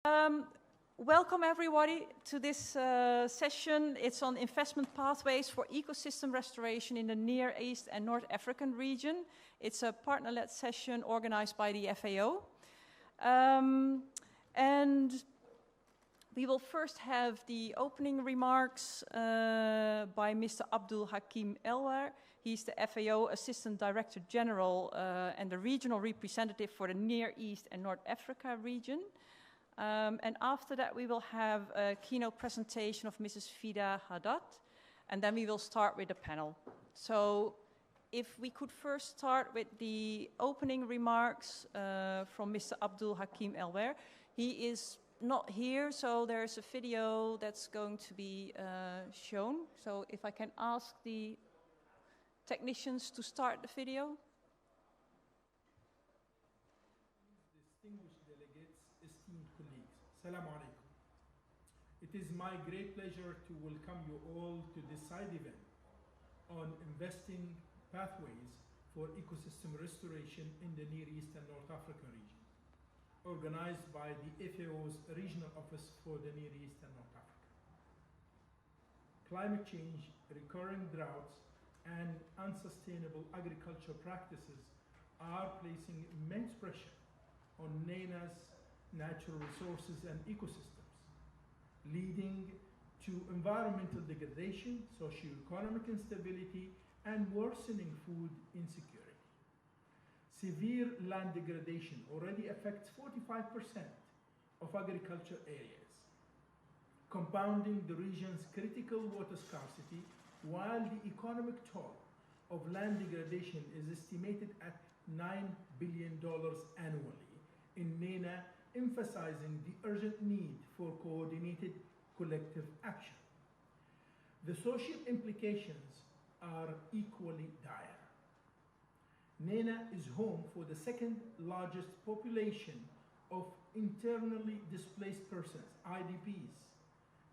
Um, Welcome everybody to this session. It's on investment pathways for ecosystem restoration in the Near East and North African region. It's a partner-led session organized by the FAO. And we will first have the opening remarks by Mr. Abdul Hakim Elwar. He's the FAO Assistant Director General and the regional representative for the Near East and North Africa region. And after that, we will have a keynote presentation of Mrs. Fida Haddad, and then we will start with the panel. So if we could first start with the opening remarks from Mr. Abdul Hakim Elwar. He is not here, so there's a video that's going to be shown. So if I can ask the technicians to start the video. Distinguished delegates, esteemed colleagues, Assalamu alaikum. It is my great pleasure to welcome you all to this side event on investing pathways for ecosystem restoration in the Near East and North Africa region, organized by the FAO's Regional Office for the Near East and North Africa. Climate change, recurring droughts, and unsustainable agricultural practices are placing immense pressure on NENA's natural resources and ecosystems, leading to environmental degradation, socio-economic instability, and worsening food insecurity. Severe land degradation already affects 45% of agriculture areas, compounding the region's critical water scarcity, while the economic toll of land degradation is estimated at $9 billion annually, in NENA emphasizing the urgent need for coordinated collective action. The social implications are equally dire. NENA is home for the second largest population of internally displaced persons, IDPs,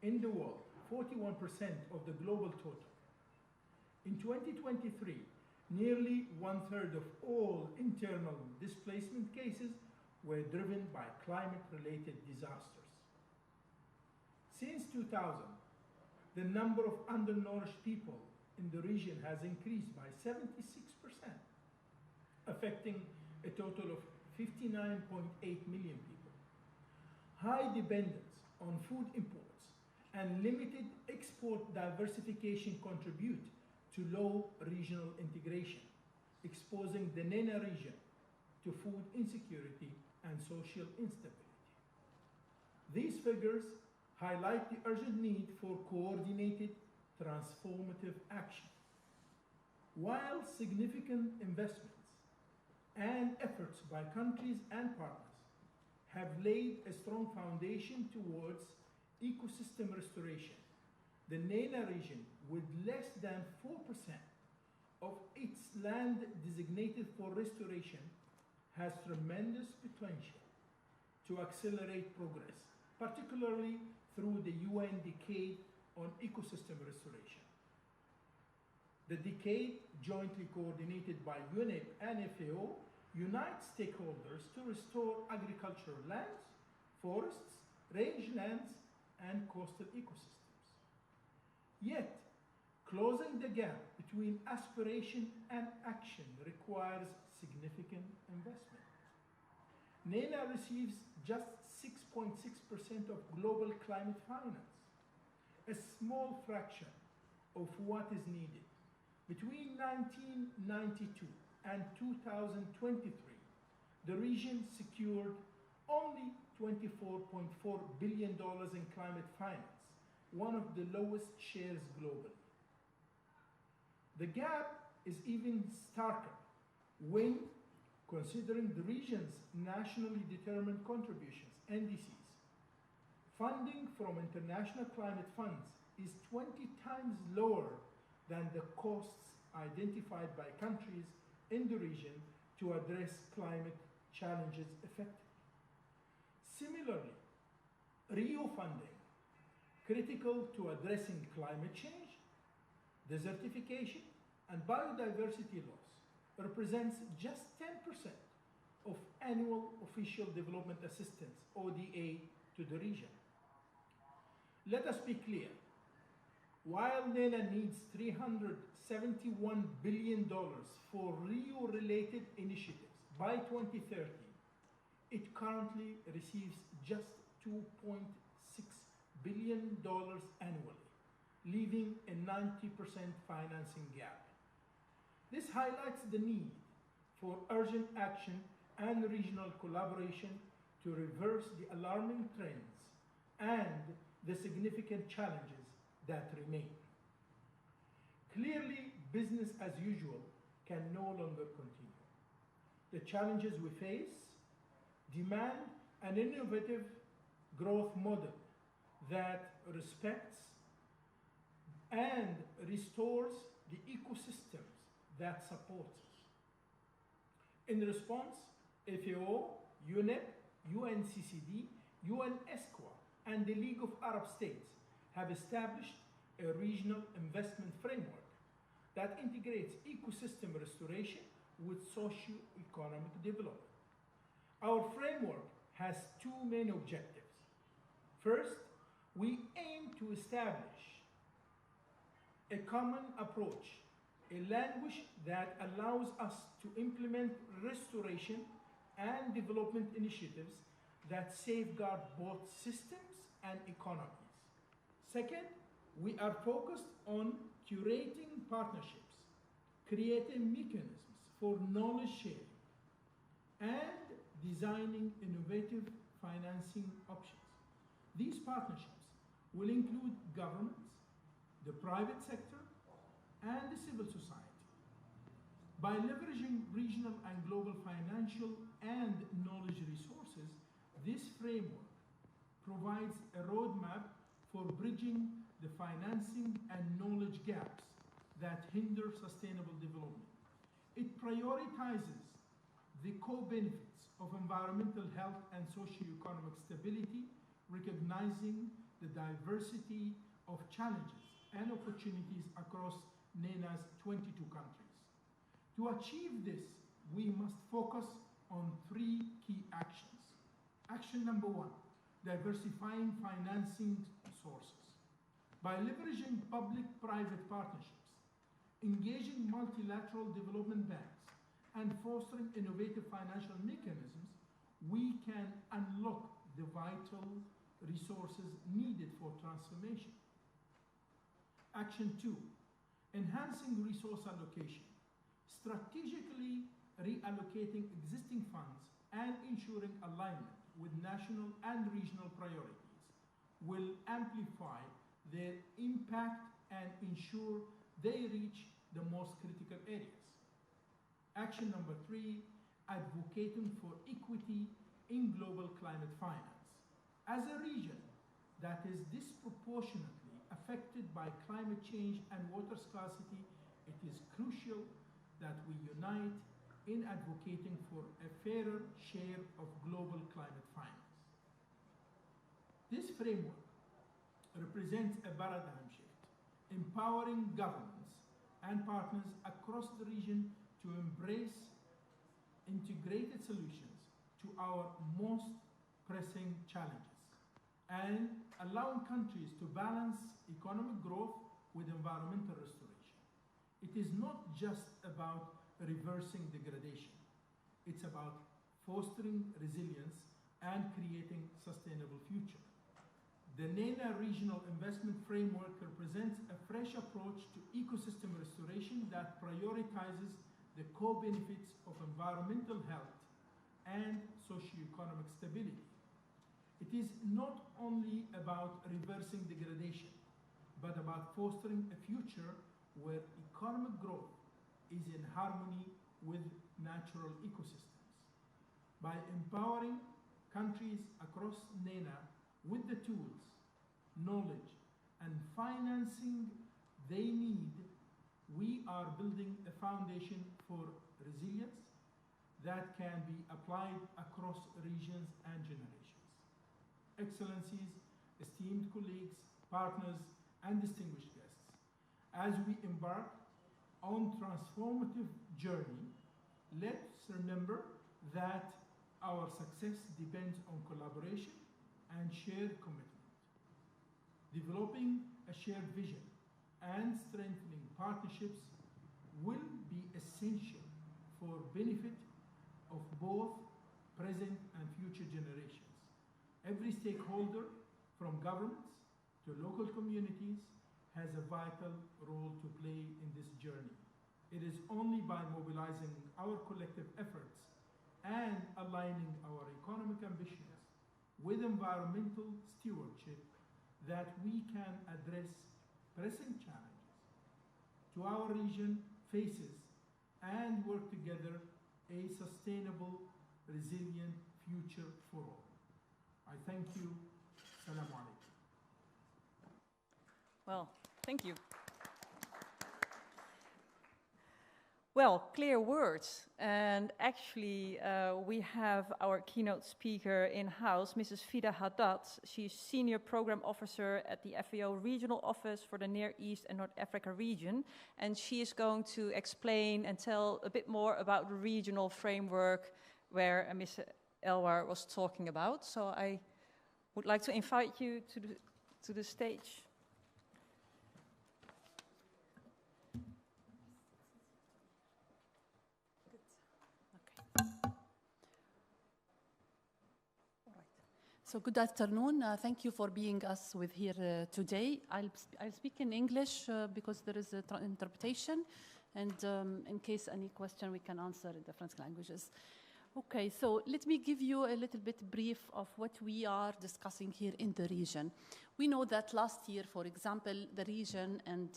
in the world, 41% of the global total. In 2023, nearly 1/3 of all internal displacement cases were driven by climate-related disasters. Since 2000, the number of undernourished people in the region has increased by 76%, affecting a total of 59.8 million people. High dependence on food imports and limited export diversification contribute to low regional integration, exposing the NENA region to food insecurity and social instability. These figures highlight the urgent need for coordinated, transformative action. While significant investments and efforts by countries and partners have laid a strong foundation towards ecosystem restoration, the NENA region, with less than 4% of its land designated for restoration, has tremendous potential to accelerate progress, particularly through the UN Decade on Ecosystem Restoration. The decade, jointly coordinated by UNEP and FAO, unites stakeholders to restore agricultural lands, forests, rangelands, and coastal ecosystems. Yet, closing the gap between aspiration and action requires significant investment. NENA receives just 6.6% of global climate finance, a small fraction of what is needed. Between 1992 and 2023, the region secured only $24.4 billion in climate finance, one of the lowest shares globally. The gap is even starker when considering the region's nationally determined contributions, NDCs. Funding from international climate funds is 20 times lower than the costs identified by countries in the region to address climate challenges effectively. Similarly, Rio funding, critical to addressing climate change, desertification, and biodiversity loss, represents just 10% of annual official development assistance, ODA, to the region. Let us be clear. While NENA needs $371 billion for Rio-related initiatives by 2030, it currently receives just $2.6 billion annually, leaving a 90% financing gap. This highlights the need for urgent action and regional collaboration to reverse the alarming trends and the significant challenges that remain. Clearly, business as usual can no longer continue. The challenges we face demand an innovative growth model that respects and restores the ecosystems that support us. In response, FAO, UNEP, UNCCD, UNESCO, and the League of Arab States have established a regional investment framework that integrates ecosystem restoration with socio-economic development. Our framework has two main objectives. First, we aim to establish a common approach, a language that allows us to implement restoration and development initiatives that safeguard both systems and economies. Second, we are focused on curating partnerships, creating mechanisms for knowledge sharing, and designing innovative financing options. These partnerships will include governments, the private sector, and the civil society. By leveraging regional and global financial and knowledge resources, this framework provides a roadmap for bridging the financing and knowledge gaps that hinder sustainable development. It prioritizes the co-benefits of environmental health and socio-economic stability, recognizing the diversity of challenges and opportunities across NENA's 22 countries. To achieve this, we must focus on three key actions. Action number one, diversifying financing sources. By leveraging public-private partnerships, engaging multilateral development banks, and fostering innovative financial mechanisms, we can unlock the vital resources needed for transformation. Action two, enhancing resource allocation. Strategically reallocating existing funds and ensuring alignment with national and regional priorities will amplify their impact and ensure they reach the most critical areas. Action number three, advocating for equity in global climate finance. As a region that is disproportionately affected by climate change and water scarcity, it is crucial that we unite in advocating for a fairer share of global climate finance. This framework represents a paradigm shift, empowering governments and partners across the region to embrace integrated solutions to our most pressing challenges and allowing countries to balance economic growth with environmental restoration. It is not just about reversing degradation. It's about fostering resilience and creating sustainable future. The NENA Regional Investment Framework represents a fresh approach to ecosystem restoration that prioritizes the co-benefits of environmental health and socio-economic stability. It is not only about reversing degradation, but about fostering a future where economic growth is in harmony with natural ecosystems. By empowering countries across NENA with the tools, knowledge, and financing they need, we are building a foundation for resilience that can be applied across regions and generations. Excellencies, esteemed colleagues, partners, and distinguished guests, as we embark on transformative journey, let's remember that our success depends on collaboration, and shared commitment. Developing a shared vision and strengthening partnerships will be essential for benefit of both present and future generations. Every stakeholder, from governments to local communities, has a vital role to play in this journey. It is only by mobilizing our collective efforts and aligning our economic ambitions with environmental stewardship that we can address pressing challenges to our region faces and work together a sustainable, resilient future for all. I thank you. Assalamu alaikum. Well, thank you. Well, clear words. And actually, we have our keynote speaker in-house, Mrs. Fida Haddad. She's Senior Program Officer at the FAO Regional Office for the Near East and North Africa region. And she is going to explain and tell a bit more about the regional framework where Mr. Elwar was talking about. So I would like to invite you to the stage. So good afternoon. Thank you for being us with here today. I'll speak in English because there is interpretation, and in case any question we can answer in different languages. Okay, so let me give you a little bit brief of what we are discussing here in the region. We know that last year, for example, the region and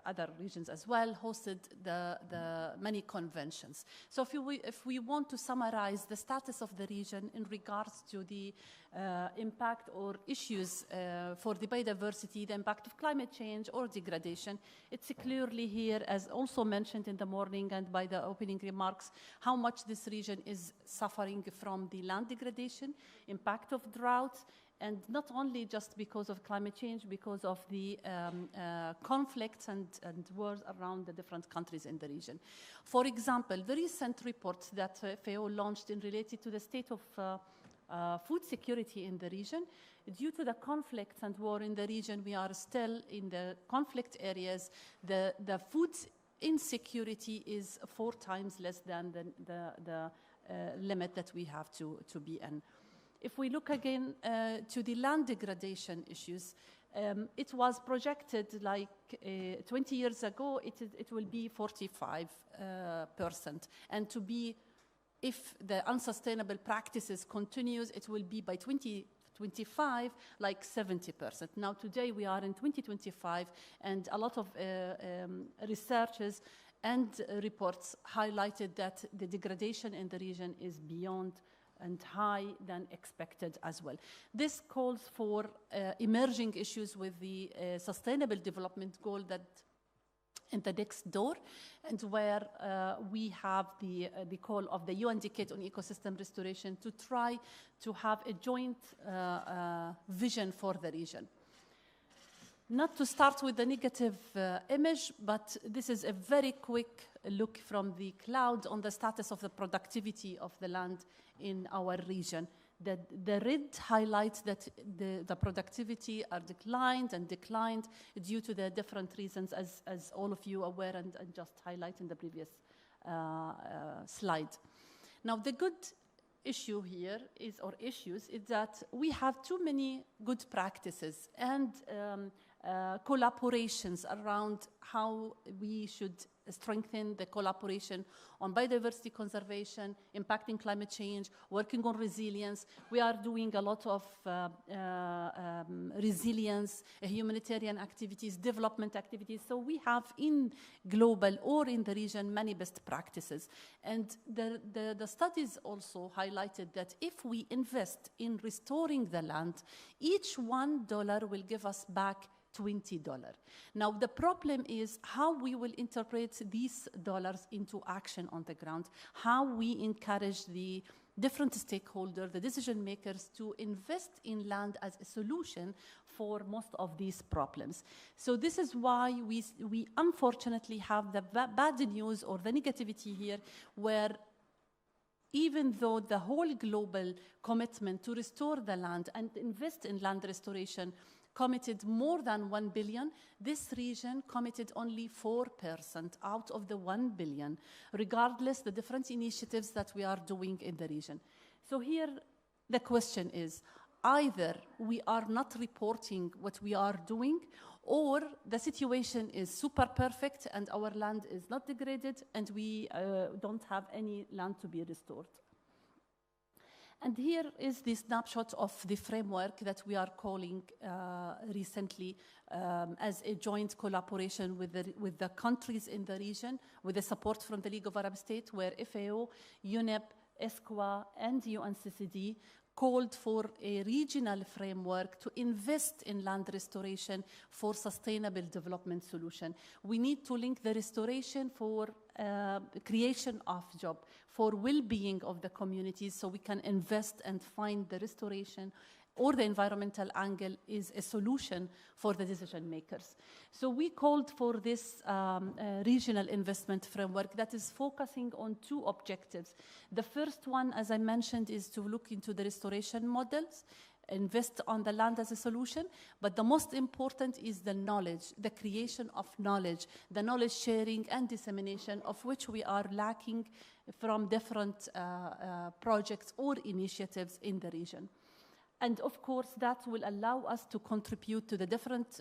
other regions as well hosted the many conventions. So if we want to summarize the status of the region in regards to the impact or issues for the biodiversity, the impact of climate change or degradation, it's clearly here, as also mentioned in the morning and by the opening remarks, how much this region is suffering from the land degradation, impact of drought, and not only just because of climate change, because of the conflicts and wars around the different countries in the region. For example, the recent report that FAO launched in related to the state of food security in the region, due to the conflicts and war in the region, we are still in the conflict areas. The food insecurity is 4 times less than the limit that we have to be in. If we look again to the land degradation issues, it was projected like 20 years ago, it will be 45%. And to be, if the unsustainable practices continues, it will be by 2025, like 70%. Now today we are in 2025, and a lot of researchers and reports highlighted that the degradation in the region is beyond and high than expected as well. This calls for emerging issues with the sustainable development goal that in the next door, and where we have the call of the UN Decade on Ecosystem Restoration to try to have a joint vision for the region. Not to start with the negative image, but this is a very quick look from the cloud on the status of the productivity of the land in our region. The red highlights that the productivity are declined due to the different reasons, as all of you are aware and just highlight in the previous slide. Now, the good issue here is that we have too many good practices and collaborations around how we should strengthen the collaboration on biodiversity conservation, impacting climate change, working on resilience. We are doing a lot of resilience, humanitarian activities, development activities. So we have in global or in the region many best practices. And the studies also highlighted that if we invest in restoring the land, each $1 will give us back $20. Now, the problem is how we will interpret these dollars into action on the ground, how we encourage the different stakeholders, the decision makers, to invest in land as a solution for most of these problems. So this is why we unfortunately have the bad news or the negativity here, where even though the whole global commitment to restore the land and invest in land restoration committed more than 1 billion, this region committed only 4% out of the 1 billion, regardless the different initiatives that we are doing in the region. So here the question is, either we are not reporting what we are doing, or the situation is super perfect and our land is not degraded and we don't have any land to be restored. And here is the snapshot of the framework that we are calling recently as a joint collaboration with the countries in the region, with the support from the League of Arab States, where FAO, UNEP, ESCWA, and UNCCD called for a regional framework to invest in land restoration for sustainable development solution. We need to link the restoration for creation of job, for well-being of the communities, so we can invest and find the restoration or the environmental angle is a solution for the decision makers. So we called for this regional investment framework that is focusing on two objectives. The first one, as I mentioned, is to look into the restoration models, invest on the land as a solution, but the most important is the knowledge, the creation of knowledge, the knowledge sharing and dissemination, of which we are lacking from different projects or initiatives in the region. And of course, that will allow us to contribute to the different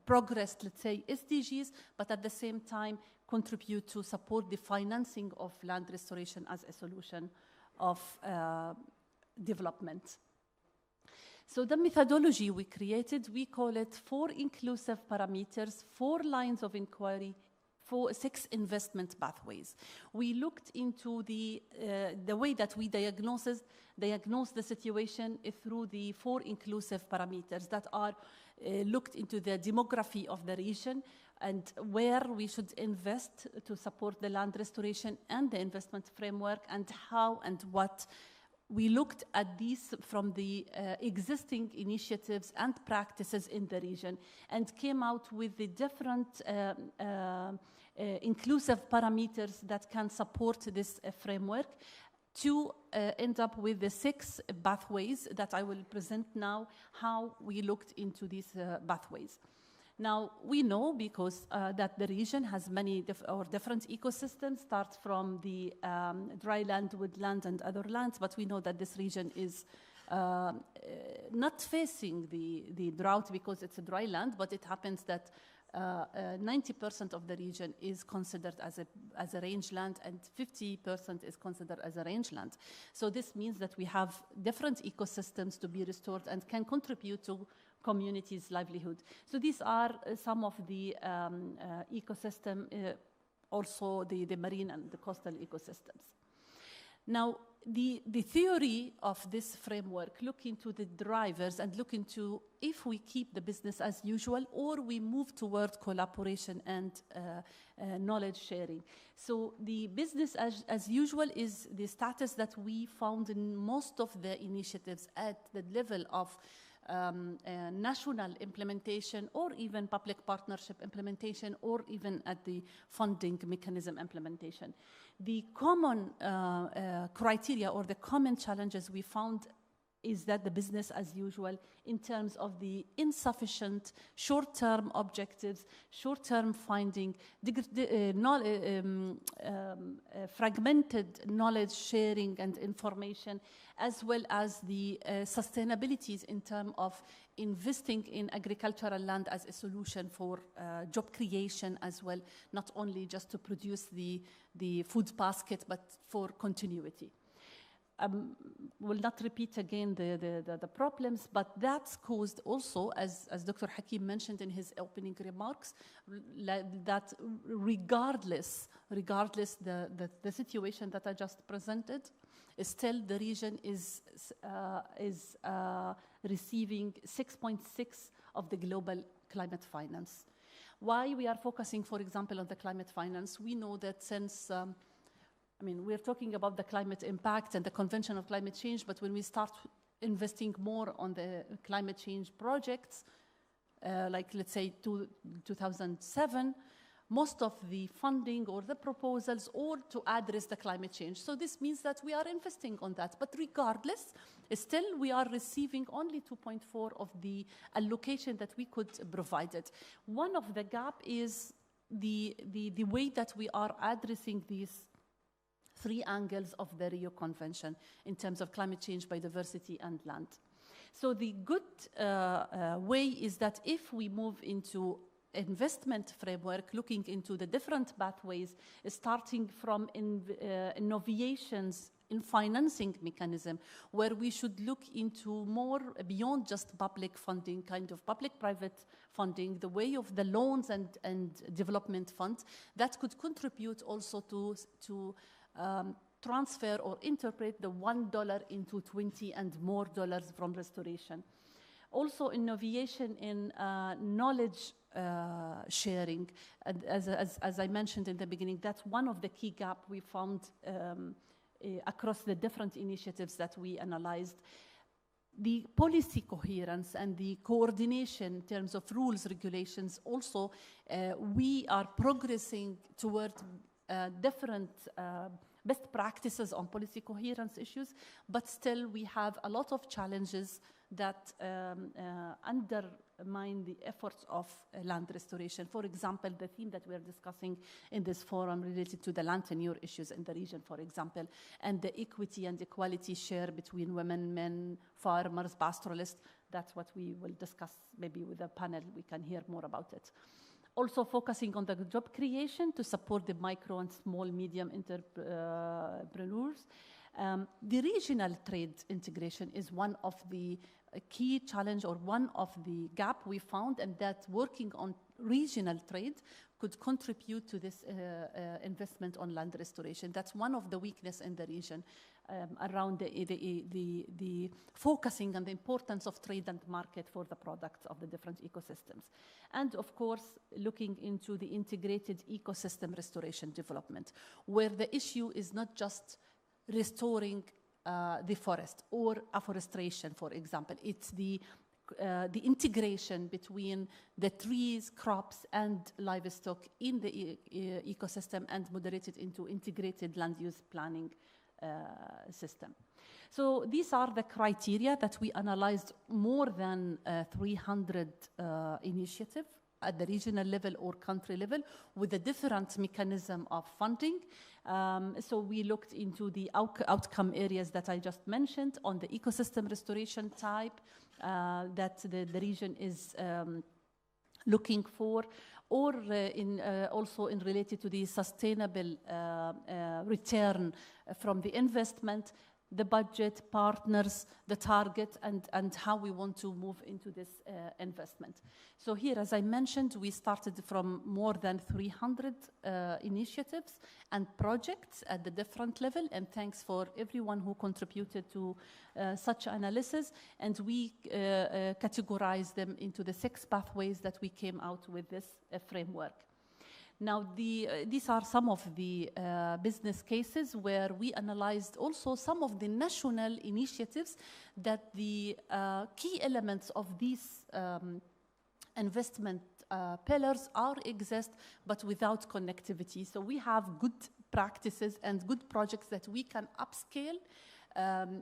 progressed, let's say, SDGs, but at the same time contribute to support the financing of land restoration as a solution of development. So the methodology we created, we call it 4 inclusive parameters, 4 lines of inquiry, 6 investment pathways. We looked into the way that we diagnose the situation through the 4 inclusive parameters that are looked into the demography of the region and where we should invest to support the land restoration and the investment framework, and how and what. We looked at these from the existing initiatives and practices in the region and came out with the different inclusive parameters that can support this framework to end up with the 6 pathways that I will present now, how we looked into these pathways. Now, we know because that the region has many different ecosystems, start from the dry land, woodland, and other lands, but we know that this region is not facing the drought because it's a dry land, but it happens that 90% of the region is considered as a rangeland and 50% is considered as a rangeland. So this means that we have different ecosystems to be restored and can contribute to communities' livelihood. So these are some of the ecosystem, also the marine and the coastal ecosystems. Now, the theory of this framework look into the drivers and look into if we keep the business as usual or we move toward collaboration and knowledge sharing. So the business as usual is the status that we found in most of the initiatives at the level of national implementation or even public partnership implementation or even at the funding mechanism implementation. The common criteria or the common challenges we found is that the business as usual in terms of the insufficient short-term objectives, short-term finding, fragmented knowledge sharing and information, as well as the sustainabilities in terms of investing in agricultural land as a solution for job creation as well, not only just to produce the food basket, but for continuity. Will not repeat again the problems, but that's caused also, as Dr. Hakim mentioned in his opening remarks, that regardless the situation that I just presented, still the region is receiving 6.6 of the global climate finance. Why we are focusing, for example, on the climate finance? We know that since we're talking about the climate impact and the Convention of Climate Change, but when we start investing more on the climate change projects, like let's say 2007, most of the funding or the proposals or to address the climate change. So this means that we are investing on that. But regardless, still we are receiving only 2.4 of the allocation that we could provide it. One of the gap is the way that we are addressing these three angles of the Rio Convention in terms of climate change, biodiversity, and land. So the good way is that if we move into investment framework, looking into the different pathways, starting from innovations in financing mechanism, where we should look into more beyond just public funding, kind of public-private funding, the way of the loans and development funds that could contribute also to transfer or interpret the $1 into 20 and more dollars from restoration. Also, innovation in knowledge sharing. And as I mentioned in the beginning, that's one of the key gaps we found across the different initiatives that we analyzed. The policy coherence and the coordination in terms of rules, regulations, also we are progressing toward different best practices on policy coherence issues, but still we have a lot of challenges that undermine the efforts of land restoration. For example, the theme that we are discussing in this forum related to the land tenure issues in the region, for example, and the equity and equality share between women, men, farmers, pastoralists. That's what we will discuss maybe with a panel. We can hear more about it. Also focusing on the job creation to support the micro and small, medium entrepreneurs. The regional trade integration is one of the key challenge or one of the gap we found, and that working on regional trade could contribute to this investment on land restoration. That's one of the weaknesses in the region around the focusing on the importance of trade and market for the products of the different ecosystems. And of course, looking into the integrated ecosystem restoration development, where the issue is not just restoring the forest or afforestation, for example. It's the integration between the trees, crops, and livestock in the ecosystem and moderated into integrated land use planning system. So these are the criteria that we analyzed more than 300 initiatives at the regional level or country level with a different mechanism of funding. So we looked into the outcome areas that I just mentioned on the ecosystem restoration type that the region is looking for, or also in related to the sustainable return from the investment, the budget, partners, the target, and how we want to move into this investment. So here, as I mentioned, we started from more than 300 initiatives and projects at the different level, and thanks for everyone who contributed to such analysis, and we categorized them into the 6 pathways that we came out with this framework. Now, these are some of the business cases where we analyzed also some of the national initiatives that the key elements of these investment pillars exist, but without connectivity. So we have good practices and good projects that we can upscale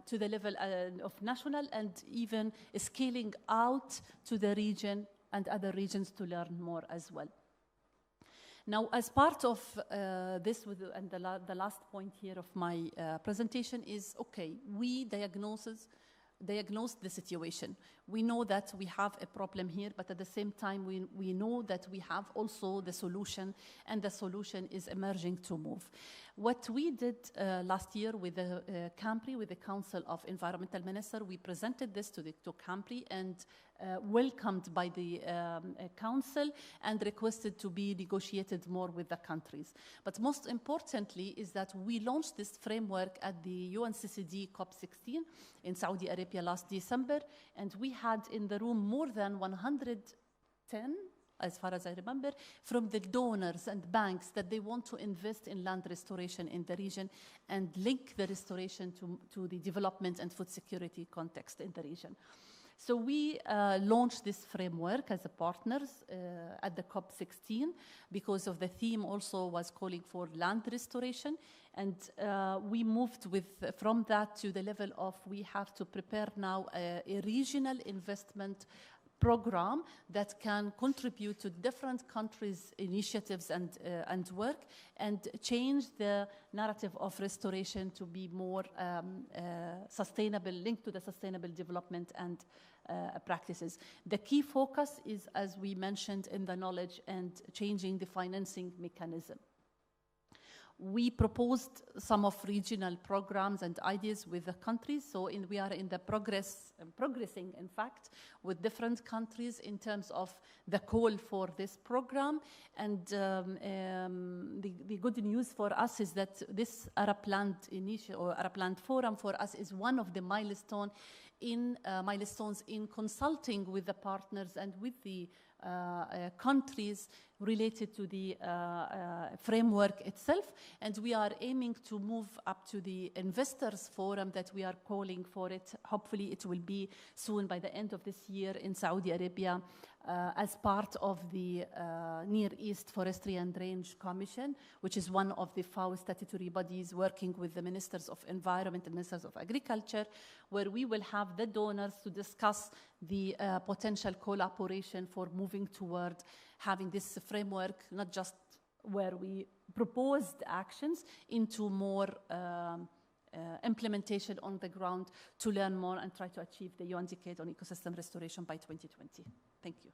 to the level of national and even scaling out to the region and other regions to learn more as well. Now, as part of this, and the last point here of my presentation is, okay, we diagnosed the situation. We know that we have a problem here, but at the same time, we know that we have also the solution, and the solution is emerging to move. What we did last year with the CAMPRI, with the Council of Environmental Ministers, we presented this to CAMPRI and welcomed by the Council and requested to be negotiated more with the countries. But most importantly is that we launched this framework at the UNCCD COP16 in Saudi Arabia last December, and we had in the room more than 110, as far as I remember, from the donors and banks that they want to invest in land restoration in the region and link the restoration to the development and food security context in the region. So we launched this framework as a partners at the COP16 because of the theme also was calling for land restoration. And we moved from that to the level of we have to prepare now a regional investment program that can contribute to different countries' initiatives and work and change the narrative of restoration to be more sustainable, linked to the sustainable development and practices. The key focus is, as we mentioned, in the knowledge and changing the financing mechanism. We proposed some of regional programs and ideas with the countries. So we are in the progressing, in fact, with different countries in terms of the call for this program. And the good news for us is that this Arab Land Arab Land Forum for us is one of the milestones in consulting with the partners and with the countries related to the framework itself, and we are aiming to move up to the investors forum that we are calling for it. Hopefully it will be soon by the end of this year in Saudi Arabia as part of the Near East Forestry and Range Commission, which is one of the FAO statutory bodies working with the Ministers of Environment and Ministers of Agriculture, where we will have the donors to discuss the potential collaboration for moving toward having this framework, not just where we proposed actions, into more implementation on the ground to learn more and try to achieve the UN Decade on Ecosystem Restoration by 2020. Thank you.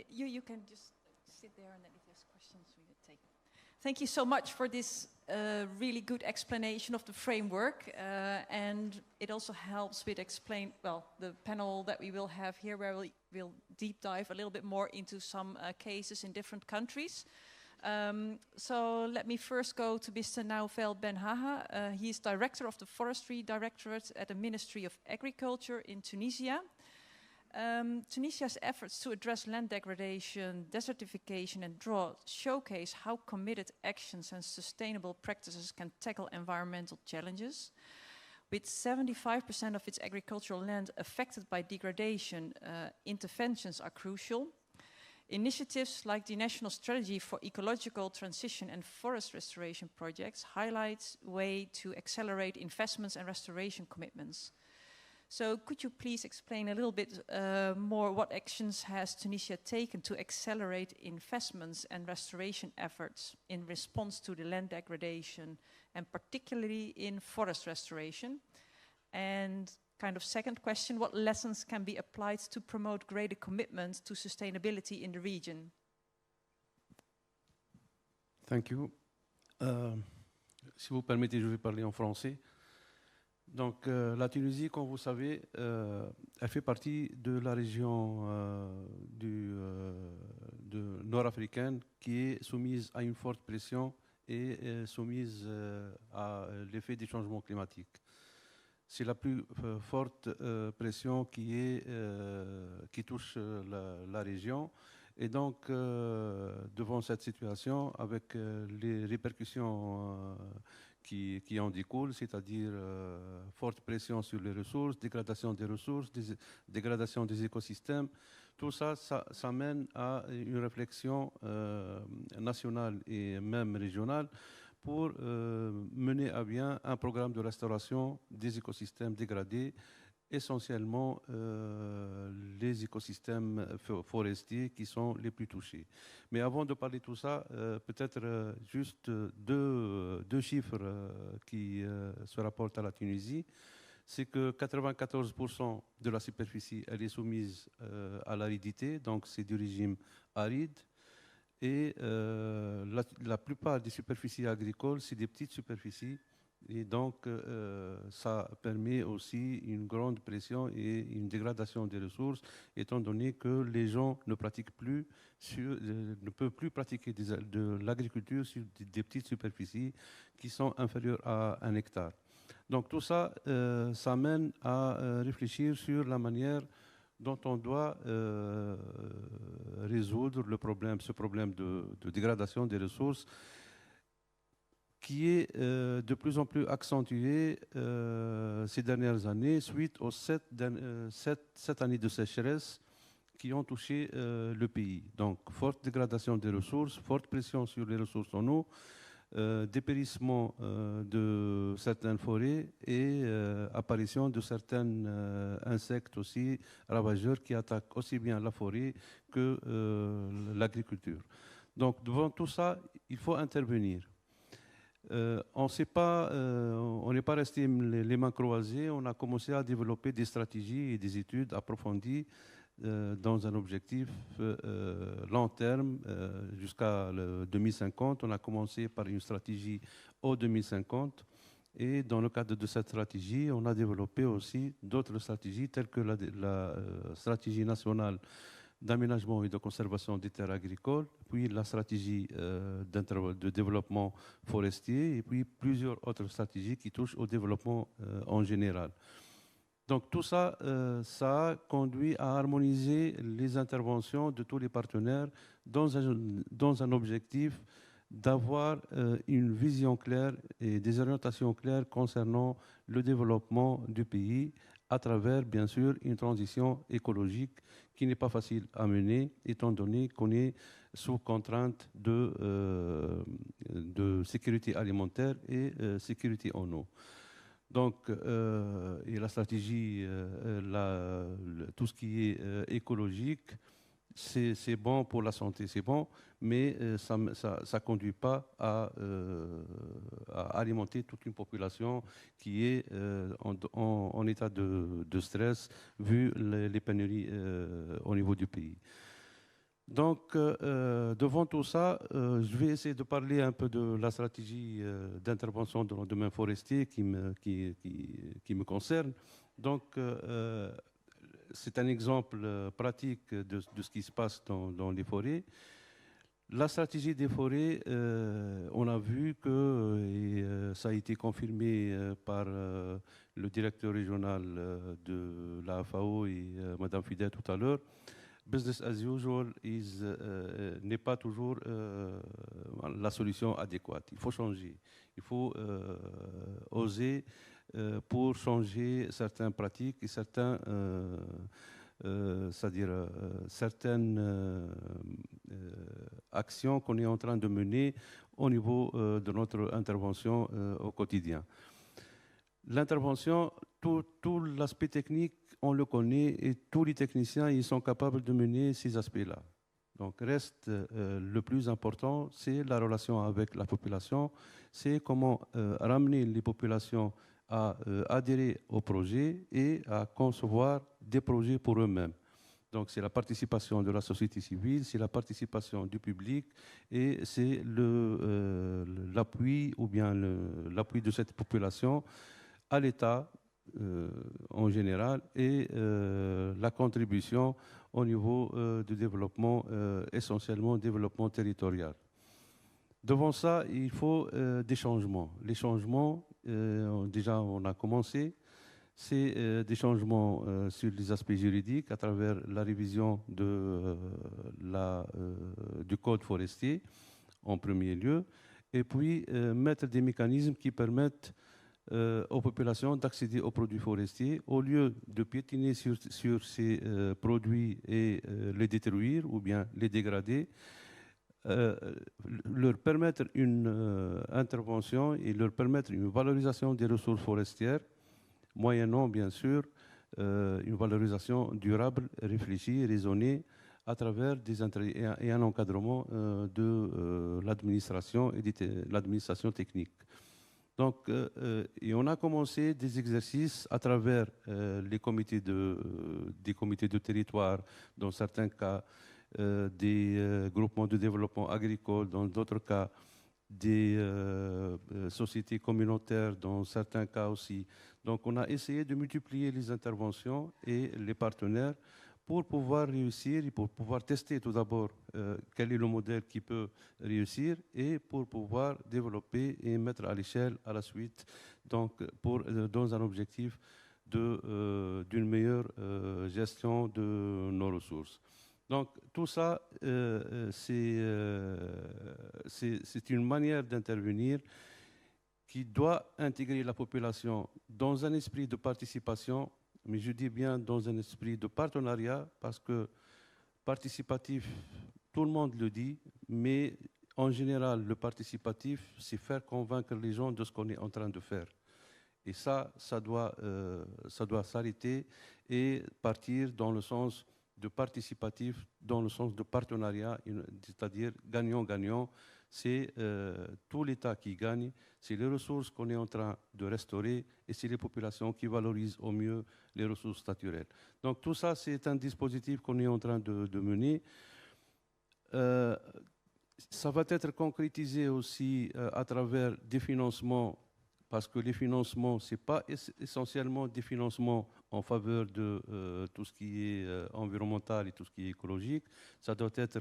You can just sit there, and then if there's questions, we will take. Thank you so much for this really good explanation of the framework, and it also helps with explain, well, the panel that we will have here, where we'll deep dive a little bit more into some cases in different countries. So let me first go to Mr. Naufel Benhaha. He is Director of the Forestry Directorate at the Ministry of Agriculture in Tunisia. Tunisia's efforts to address land degradation, desertification and drought showcase how committed actions and sustainable practices can tackle environmental challenges. With 75% of its agricultural land affected by degradation, interventions are crucial. Initiatives like the National Strategy for Ecological Transition and Forest Restoration projects highlight a way to accelerate investments and restoration commitments. So could you please explain a little bit more what actions has Tunisia taken to accelerate investments and restoration efforts in response to the land degradation, and particularly in forest restoration? And kind of second question, what lessons can be applied to promote greater commitment to sustainability in the region? Thank you. Si vous permettez, je vais parler en français. Donc, la Tunisie, comme vous savez, elle fait partie de la région nord-africaine qui est soumise à une forte pression et soumise à l'effet des changements climatiques. C'est la plus forte pression qui touche la région. Et donc, devant cette situation, avec les répercussions qui en découlent, c'est-à-dire forte pression sur les ressources, dégradation des ressources, dégradation des écosystèmes, tout ça, ça mène à une réflexion nationale et même régionale pour mener à bien un programme de restauration des écosystèmes dégradés, essentiellement les écosystèmes forestiers qui sont les plus touchés. Mais avant de parler de tout ça, peut-être juste deux chiffres qui se rapportent à la Tunisie. C'est que 94% de la superficie, elle est soumise à l'aridité, donc c'est du régime aride. Et la plupart des superficies agricoles, c'est des petites superficies. Et donc, ça permet aussi une grande pression et une dégradation des ressources, étant donné que les gens ne peuvent plus pratiquer de l'agriculture sur des petites superficies qui sont inférieures à 1 hectare. Donc, tout ça, ça mène à réfléchir sur la manière dont on doit résoudre ce problème de dégradation des ressources qui est de plus en plus accentuée ces dernières années suite aux 7 années de sécheresse qui ont touché le pays. Donc, forte dégradation des ressources, forte pression sur les ressources en eau, dépérissement de certaines forêts et apparition de certains insectes aussi ravageurs qui attaquent aussi bien la forêt que l'agriculture. Donc, devant tout ça, il faut intervenir. On n'est pas resté les mains croisées, on a commencé à développer des stratégies et des études approfondies dans un objectif long terme jusqu'à 2050. On a commencé par une stratégie au 2050 et dans le cadre de cette stratégie, on a développé aussi d'autres stratégies telles que la stratégie nationale d'aménagement et de conservation des terres agricoles, puis la stratégie de développement forestier et puis plusieurs autres stratégies qui touchent au développement en général. Donc tout ça, ça a conduit à harmoniser les interventions de tous les partenaires dans un objectif d'avoir une vision claire et des orientations claires concernant le développement du pays à travers, bien sûr, une transition écologique qui n'est pas facile à mener, étant donné qu'on est sous contrainte de sécurité alimentaire et sécurité en eau. Donc, et la stratégie, tout ce qui est écologique, c'est bon pour la santé, c'est bon, mais ça ne conduit pas à alimenter toute une population qui est en état de stress vu les pénuries au niveau du pays. Donc, devant tout ça, je vais essayer de parler un peu de la stratégie d'intervention dans le domaine forestier qui me concerne. Donc, c'est un exemple pratique de ce qui se passe dans les forêts. La stratégie des forêts, on a vu que, et ça a été confirmé par le directeur régional de la FAO et Madame Fidel tout à l'heure, business as usual n'est pas toujours la solution adéquate. Il faut changer. Il faut oser pour changer certaines pratiques et certaines actions qu'on est en train de mener au niveau de notre intervention au quotidien. L'intervention, tout l'aspect technique, on le connaît et tous les techniciens ils sont capables de mener ces aspects-là. Donc reste le plus important, c'est la relation avec la population, c'est comment ramener les populations à adhérer au projet et à concevoir des projets pour eux-mêmes. Donc c'est la participation de la société civile, c'est la participation du public et c'est l'appui ou bien l'appui de cette population à l'État en général et la contribution au niveau du développement, essentiellement développement territorial. Devant ça, il faut des changements. Les changements, déjà on a commencé, c'est des changements sur les aspects juridiques à travers la révision du code forestier en premier lieu, et puis mettre des mécanismes qui permettent aux populations d'accéder aux produits forestiers au lieu de piétiner sur ces produits et les détruire ou bien les dégrader, leur permettre une intervention et leur permettre une valorisation des ressources forestières, moyennant bien sûr une valorisation durable, réfléchie, raisonnée à travers et un encadrement de l'administration et de l'administration technique. Donc, et on a commencé des exercices à travers des comités de territoire, dans certains cas des groupements de développement agricole, dans d'autres cas des sociétés communautaires, dans certains cas aussi. Donc on a essayé de multiplier les interventions et les partenaires pour pouvoir réussir et pour pouvoir tester tout d'abord quel est le modèle qui peut réussir et pour pouvoir développer et mettre à l'échelle à la suite, donc dans un objectif d'une meilleure gestion de nos ressources. Donc tout ça, c'est une manière d'intervenir qui doit intégrer la population dans un esprit de participation, mais je dis bien dans un esprit de partenariat, parce que participatif, tout le monde le dit, mais en général, le participatif, c'est faire convaincre les gens de ce qu'on est en train de faire. Et ça doit s'arrêter et partir dans le sens de participatif, dans le sens de partenariat, c'est-à-dire gagnant-gagnant. C'est tout l'État qui gagne, c'est les ressources qu'on est en train de restaurer et c'est les populations qui valorisent au mieux les ressources naturelles. Donc tout ça, c'est un dispositif qu'on est en train de mener. Ça va être concrétisé aussi à travers des financements, parce que les financements, ce n'est pas essentiellement des financements en faveur de tout ce qui est environnemental et tout ce qui est écologique. Ça doit être